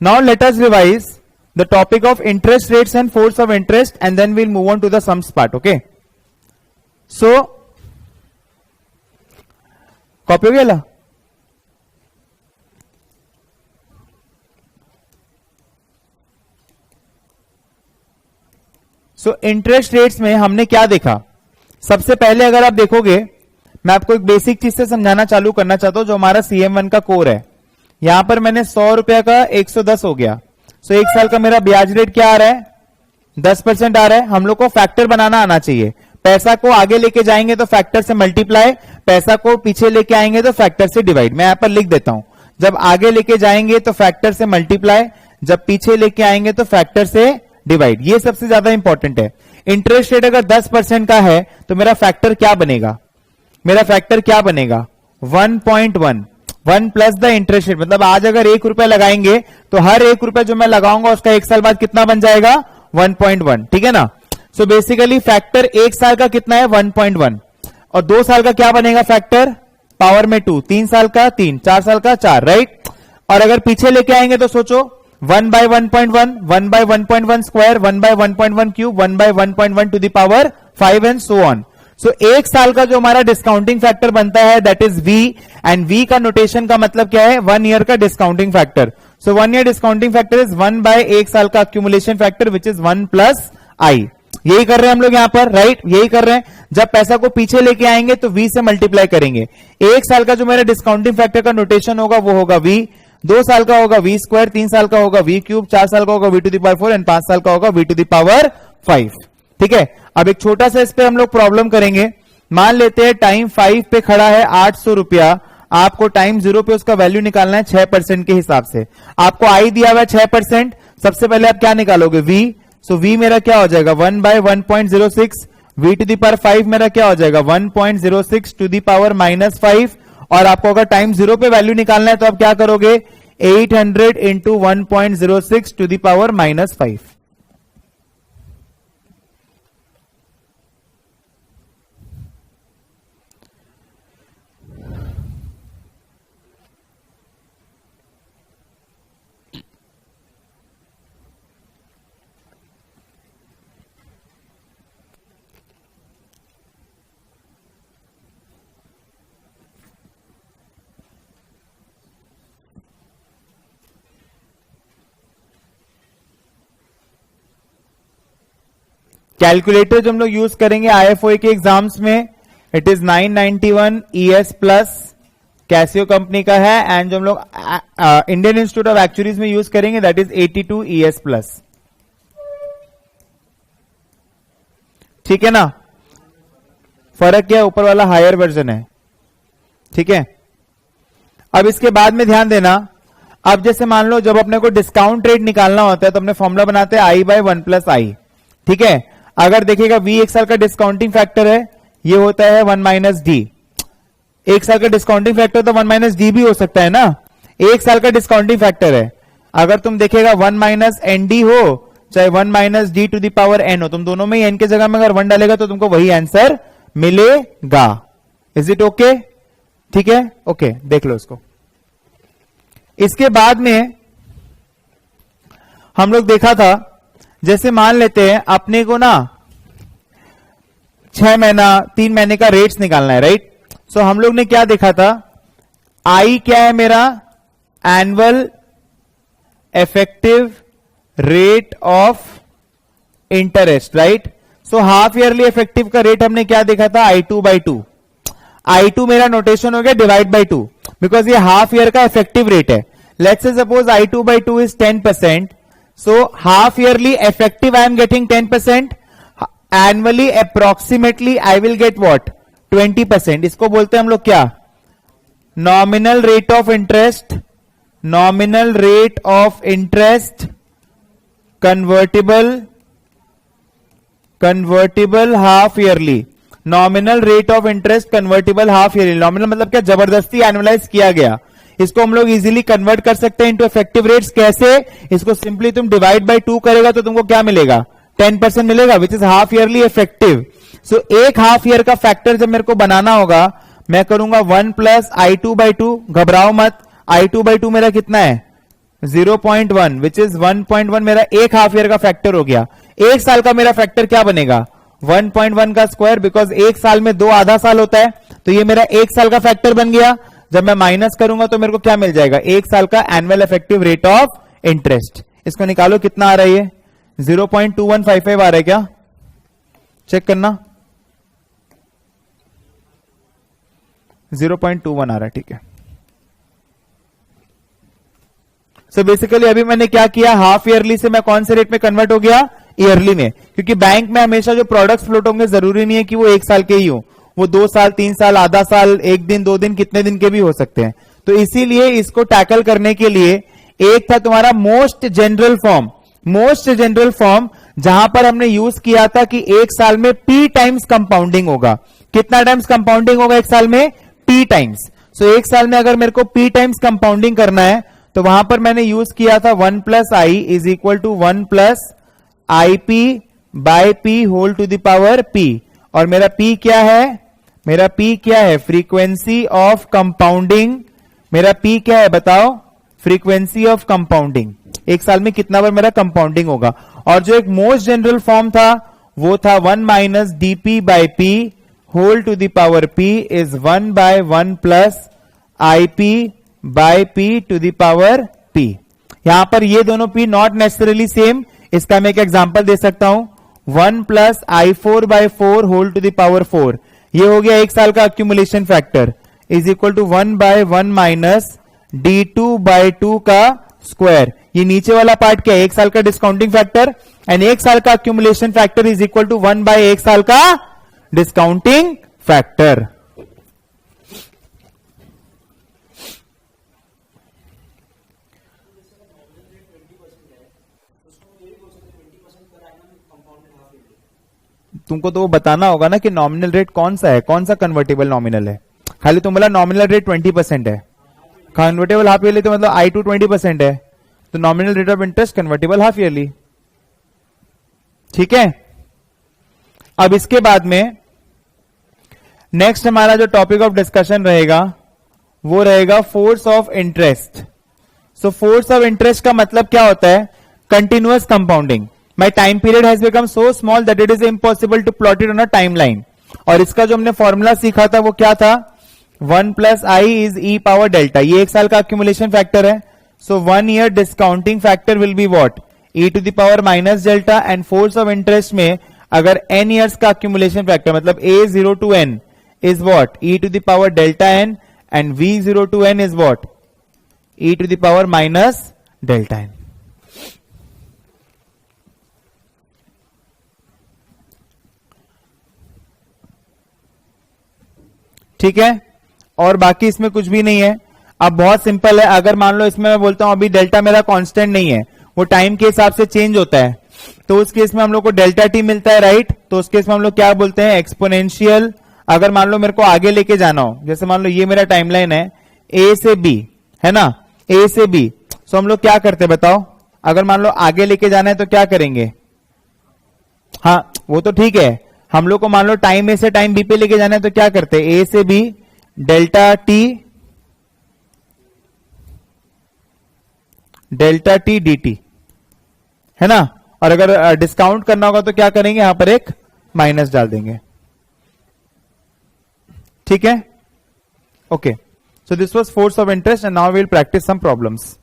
Now let us revise the topic of interest rates and force of interest, and then we'll move on to the sums part. Okay, so copy हो गया? So interest rates में हमने क्या देखा? सबसे पहले अगर आप देखोगे, मैं आपको एक बेसिक चीज से समझाना चालू करना चाहता हूं, जो हमारा CM1 का कोर है। यहां पर मैंने 100 रुपया का 110 हो गया। सो एक साल का मेरा ब्याज रेट क्या आ रहा है? 10% आ रहा है। हम लोग को फैक्टर बनाना आना चाहिए। पैसा को आगे लेके जाएंगे तो फैक्टर से मल्टीप्लाई, पैसा को पीछे लेके आएंगे तो फैक्टर से डिवाइड। मैं यहां पर लिख देता हूं, जब आगे लेके जाएंगे तो फैक्टर से मल्टीप्लाई, जब पीछे लेके आएंगे तो फैक्टर से डिवाइड। ये सबसे ज्यादा इंपॉर्टेंट है। इंटरेस्ट रेट अगर 10% का है तो मेरा फैक्टर क्या बनेगा? मेरा फैक्टर क्या बनेगा? 1.1, 1 प्लस द इंटरेस्ट रेट। मतलब आज अगर 1 रुपया लगाएंगे तो हर 1 रुपया जो मैं लगाऊंगा उसका 1 साल बाद कितना बन जाएगा? 1.1। ठीक है ना? सो बेसिकली फैक्टर 1 साल का कितना है? 1.1। और 2 साल का क्या बनेगा फैक्टर? पावर में 2। 3 साल का 3, 4 साल का 4, राइट? और अगर पीछे लेके आएंगे तो सोचो 1 by 1.1, 1 by 1.1 square, 1 by 1.1 cube, 1 by 1.1 to the power 5 and so on. So एक साल का जो हमारा डिस्काउंटिंग फैक्टर बनता है that is V, and V का नोटेशन का मतलब क्या है? 1 ईयर का discounting factor. So 1 year discounting factor is 1 by एक साल का accumulation factor which is 1 plus I। यही कर रहे हैं हम लोग यहां पर, राइट? यही कर रहे हैं। जब पैसा को पीछे लेके आएंगे तो V से मल्टीप्लाई करेंगे। एक साल का जो मेरा डिस्काउंटिंग फैक्टर का नोटेशन होगा वो होगा V, 2 साल का होगा V स्क्वायर, 3 साल का होगा V क्यूब, 4 साल का होगा V to the power 4 and 5 साल का होगा V टू द पावर 5। ठीक है, अब एक छोटा सा इस पे हम लोग प्रॉब्लम करेंगे। मान लेते हैं टाइम 5 पे खड़ा है 800 रुपया, आपको टाइम 0 पे उसका वैल्यू निकालना है 6% के हिसाब से। आपको आई दिया हुआ है 6%। सबसे पहले आप क्या निकालोगे? V। सो V मेरा क्या हो जाएगा? 1 by 1.06। V to the power 5 मेरा क्या हो जाएगा? 1.06 टू द पावर -5। और आपको अगर टाइम 0 पे वैल्यू निकालना है तो आप क्या करोगे? 800 into 1.06 to the power -5। Calculator जो हम लोग यूज करेंगे IFOA के एग्जाम्स में, it is 991 ES plus, Casio company का है। एंड जो हम लोग इंडियन इंस्टीट्यूट ऑफ एक्चुअरीज में यूज करेंगे दैट इज 82 ES प्लस। ठीक है ना? फर्क क्या है? ऊपर वाला हायर वर्जन है। ठीक है, अब इसके बाद में ध्यान देना। अब जैसे मान लो जब अपने को डिस्काउंट रेट निकालना होता है तो अपने फॉर्मूला बनाते हैं I by 1 प्लस I। ठीक है, अगर देखिएगा V एक साल का डिस्काउंटिंग फैक्टर है, ये होता है 1 माइनस D। एक साल का डिस्काउंटिंग फैक्टर तो 1 माइनस D भी हो सकता है ना। एक साल का डिस्काउंटिंग फैक्टर है, अगर तुम देखेगा 1 माइनस ND हो चाहे 1 minus D to the power N हो, तुम दोनों में ही N के जगह में अगर 1 डालेगा तो तुमको वही आंसर मिलेगा। Is it okay? ठीक है, ओके, देख लो इसको। इसके बाद में हम लोग देखा था, जैसे मान लेते हैं अपने को ना 6 महीना 3 महीने का रेट्स निकालना है, राइट? सो हम लोग ने क्या देखा था? I क्या है मेरा? Annual effective rate of interest, right? So half yearly effective का रेट हमने क्या देखा था? I2/2। I2 मेरा नोटेशन हो गया डिवाइड बाई 2, बिकॉज ये हाफ ईयर का इफेक्टिव रेट है। Let's say suppose I2/2 is 10%, so half yearly effective I am getting 10%, annually approximately I will get what? 20%। इसको बोलते हैं हम लोग क्या? Nominal rate of interest, nominal rate of interest convertible half yearly. Nominal rate of interest convertible half yearly. Nominal मतलब क्या? जबरदस्ती annualise किया गया। इसको हम लोग इजीली कन्वर्ट कर सकते हैं इनटू इफेक्टिव रेट्स। कैसे? इसको सिंपली तुम डिवाइड बाय 2 करेगा तो तुमको क्या मिलेगा? 10% मिलेगा, which is half yearly effective. So एक हाफ ईयर का फैक्टर जब मेरे को बनाना होगा, मैं करूंगा 1 प्लस I2/2। घबराओ मत, I2/2 मेरा कितना है? 0.1 विच इज 1.1 मेरा एक हाफ ईयर का फैक्टर हो गया। एक साल का मेरा फैक्टर क्या बनेगा? 1.1 का स्क्वायर, बिकॉज एक साल में 2 आधा साल होता है, तो ये मेरा एक साल का फैक्टर बन गया। जब मैं माइनस करूंगा तो मेरे को क्या मिल जाएगा? एक साल का annual effective rate of interest. इसको निकालो, कितना आ रहा है? ये 0.2155 आ रहा है क्या? चेक करना। 0.21 आ रहा है, ठीक है। सो बेसिकली अभी मैंने क्या किया, हाफ ईयरली से मैं कौन से रेट में कन्वर्ट हो गया? ईयरली में, क्योंकि बैंक में हमेशा जो प्रोडक्ट्स फ्लोट होंगे जरूरी नहीं है कि वो एक साल के ही हो, वो 2 साल 3 साल आधा साल, एक दिन 2 दिन, कितने दिन के भी हो सकते हैं। तो इसीलिए इसको टैकल करने के लिए एक था तुम्हारा most general form. Most general form जहां पर हमने यूज किया था कि एक साल में P टाइम्स कंपाउंडिंग होगा। कितना टाइम्स कंपाउंडिंग होगा एक साल में? P times. सो एक साल में अगर मेरे को P टाइम्स कंपाउंडिंग करना है तो वहां पर मैंने यूज किया था 1 plus i is equal to 1 plus i p by p whole to the power P। और मेरा P क्या है? मेरा P क्या है? Frequency of compounding. मेरा P क्या है बताओ? Frequency of compounding. एक साल में कितना बार मेरा कंपाउंडिंग होगा। और जो एक मोस्ट जनरल फॉर्म था वो था 1 minus d p by p whole to the power P is 1 by 1 plus i p by P to the power P। यहां पर ये दोनों P नॉट नेसेसरली सेम। इसका मैं एक एग्जांपल दे सकता हूं, 1 plus i 4 by 4 whole to the power 4। ये हो गया एक साल का accumulation factor is equal to 1 by 1 minus D2 by 2 का स्क्वायर। ये नीचे वाला पार्ट क्या है? एक साल का डिस्काउंटिंग फैक्टर, एंड एक साल का accumulation factor is equal to 1 by एक साल का डिस्काउंटिंग फैक्टर। तुमको तो वो बताना होगा ना कि नॉमिनल रेट कौन सा है, कौन सा कन्वर्टेबल नॉमिनल है। खाली तुम बोला नॉमिनल रेट 20% है, कन्वर्टेबल हाफ ईयरली तो मतलब I2 20% है, तो nominal rate of interest convertible half yearly. ठीक है। अब इसके बाद में नेक्स्ट हमारा जो टॉपिक ऑफ डिस्कशन रहेगा वो रहेगा force of interest. So force of interest का मतलब क्या होता है? Continuous compounding. My time period has become so small that it is impossible to plot it on a time line. और इसका जो हमने फॉर्मूला सीखा था वो क्या था? 1 plus i is e power delta. ये एक साल का अक्यूमुलेशन फैक्टर है। So 1 year discounting factor will be what? E to the power minus delta. And force of interest में अगर n ईयर्स का अक्यूमुलेशन फैक्टर मतलब A0 to n is what? E to the power delta n, and V0 to n is what? E to the power minus delta n. ठीक है। और बाकी इसमें कुछ भी नहीं है। अब बहुत सिंपल है। अगर मान लो इसमें मैं बोलता हूं अभी डेल्टा मेरा कांस्टेंट नहीं है, वो टाइम के हिसाब से चेंज होता है, तो उस केस में हम लोग को डेल्टा टी मिलता है, राइट? तो उस केस में हम लोग क्या बोलते हैं? एक्सपोनेंशियल। अगर मान लो मेरे को आगे लेके जाना हो, जैसे मान लो ये मेरा टाइमलाइन है ए से बी, है ना? ए से बी। सो हम लोग क्या करते हैं बताओ? अगर मान लो आगे लेके जाना है तो क्या करेंगे? हाँ वो तो ठीक है। हम लोग को मान लो टाइम ए से टाइम बी पे लेके जाना है तो क्या करते हैं? ए से बी डेल्टा टी dt, है ना? और अगर डिस्काउंट करना होगा तो क्या करेंगे? यहां पर एक माइनस डाल देंगे। ठीक है। Okay, so this was force of interest and now we will practice some problems.